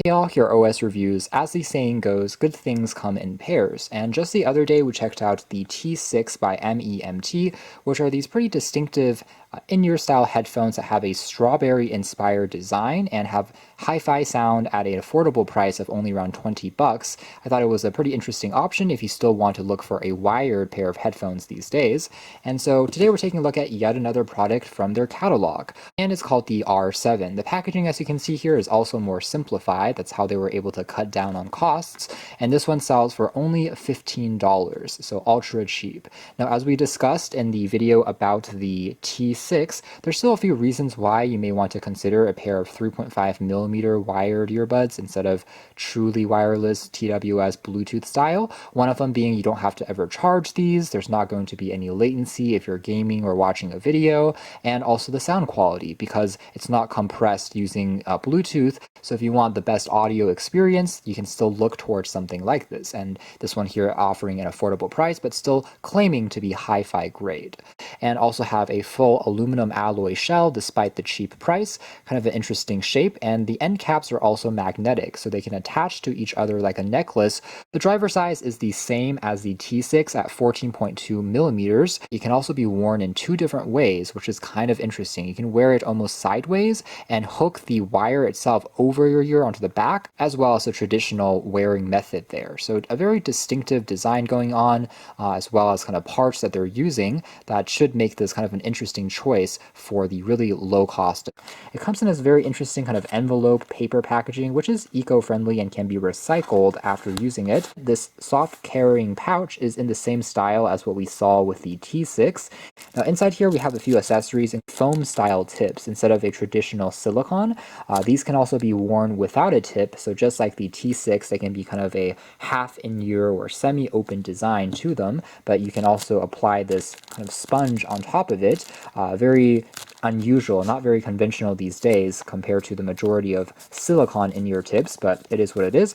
Hey all, here are OS Reviews. As the saying goes, good things come in pairs. And just the other day we checked out the T6 by MEMT, which are these pretty distinctive in-ear style headphones that have a strawberry-inspired design and have hi-fi sound at an affordable price of only around 20 bucks. I thought it was a pretty interesting option if you still want to look for a wired pair of headphones these days. And so today we're taking a look at yet another product from their catalog, and it's called the R7. The packaging, as you can see here, is also more simplified. That's how they were able to cut down on costs, and this one sells for only $15, so ultra cheap. Now, as we discussed in the video about the T6, there's still a few reasons why you may want to consider a pair of 3.5mm wired earbuds instead of truly wireless TWS Bluetooth style. One of them being you don't have to ever charge these, there's not going to be any latency if you're gaming or watching a video, and also the sound quality because it's not compressed using Bluetooth. So if you want the best audio experience, you can still look towards something like this. And this one here offering an affordable price, but still claiming to be hi-fi grade. And also have a full aluminum alloy shell despite the cheap price, kind of an interesting shape. And the end caps are also magnetic, so they can attach to each other like a necklace. The driver size is the same as the T6 at 14.2 millimeters. It can also be worn in two different ways, which is kind of interesting. You can wear it almost sideways and hook the wire itself over your ear onto the back, as well as a traditional wearing method there. So a very distinctive design going on, as well as kind of parts that they're using that should make this kind of an interesting choice for the really low cost. It comes in this very interesting kind of envelope paper packaging, which is eco-friendly and can be recycled after using it. This soft carrying pouch is in the same style as what we saw with the T6. Now inside here we have a few accessories and foam style tips instead of a traditional silicone. These can also be worn without a tip, so just like the T6, they can be kind of a half in-ear or semi-open design to them, but you can also apply this kind of sponge on top of it. Very unusual, not very conventional these days compared to the majority of silicone in-ear tips, but it is what it is.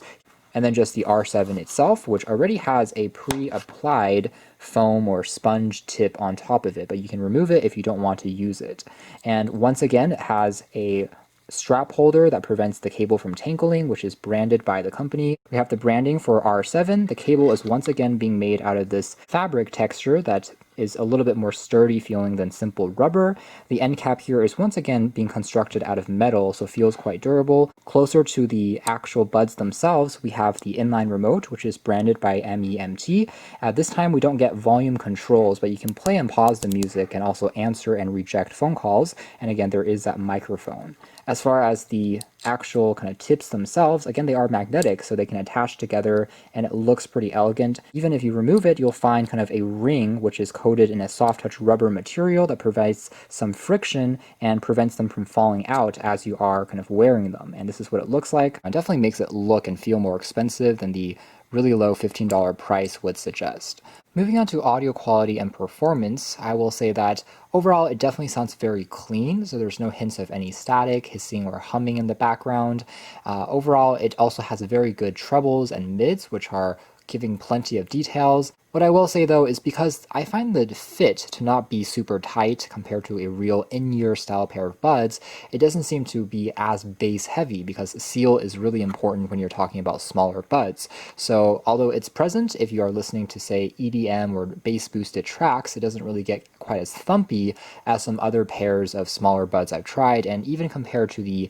And then just the R7 itself, which already has a pre-applied foam or sponge tip on top of it, but you can remove it if you don't want to use it. And once again, it has a strap holder that prevents the cable from tangling, which is branded by the company. We have the branding for R7. The cable is once again being made out of this fabric texture that is a little bit more sturdy feeling than simple rubber. The end cap here is once again being constructed out of metal, so feels quite durable. Closer to the actual buds themselves, we have the inline remote, which is branded by MEMT. At this time, we don't get volume controls, but you can play and pause the music and also answer and reject phone calls. And again, there is that microphone. As far as the actual kind of tips themselves, again, they are magnetic, so they can attach together, and it looks pretty elegant. Even if you remove it, you'll find kind of a ring, which is coated in a soft touch rubber material that provides some friction and prevents them from falling out as you are kind of wearing them. And this is what it looks like. It definitely makes it look and feel more expensive than the really low $15 price would suggest. Moving on to audio quality and performance, I will say that overall it definitely sounds very clean, so there's no hints of any static, hissing, or humming in the background. Overall, it also has very good trebles and mids, which are giving plenty of details. What I will say though is because I find the fit to not be super tight compared to a real in-ear style pair of buds, it doesn't seem to be as bass heavy because seal is really important when you're talking about smaller buds. So although it's present if you are listening to say EDM or bass boosted tracks, it doesn't really get quite as thumpy as some other pairs of smaller buds I've tried, and even compared to the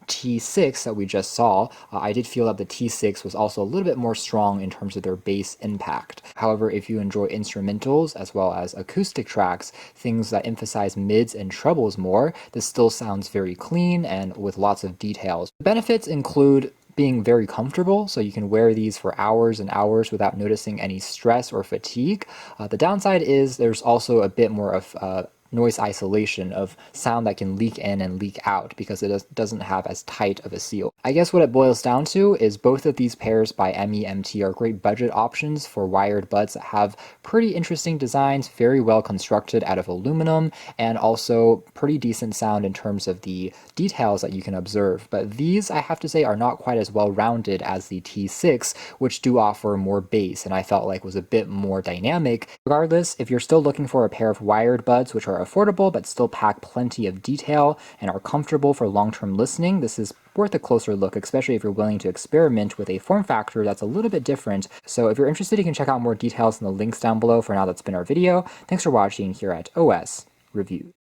T6 that we just saw, I did feel that the T6 was also a little bit more strong in terms of their bass impact. However, if you enjoy instrumentals as well as acoustic tracks, things that emphasize mids and trebles more, this still sounds very clean and with lots of details. The benefits include being very comfortable, so you can wear these for hours and hours without noticing any stress or fatigue. The downside is there's also a bit more of noise isolation of sound that can leak in and leak out because it doesn't have as tight of a seal. I guess what it boils down to is both of these pairs by MEMT are great budget options for wired buds that have pretty interesting designs, very well constructed out of aluminum, and also pretty decent sound in terms of the details that you can observe. But these, I have to say, are not quite as well rounded as the T6, which do offer more bass and I felt like was a bit more dynamic. Regardless, if you're still looking for a pair of wired buds which are affordable but still pack plenty of detail and are comfortable for long-term listening, this is worth a closer look, especially if you're willing to experiment with a form factor that's a little bit different. So if you're interested, you can check out more details in the links down below. For now, that's been our video. Thanks for watching here at OS Review.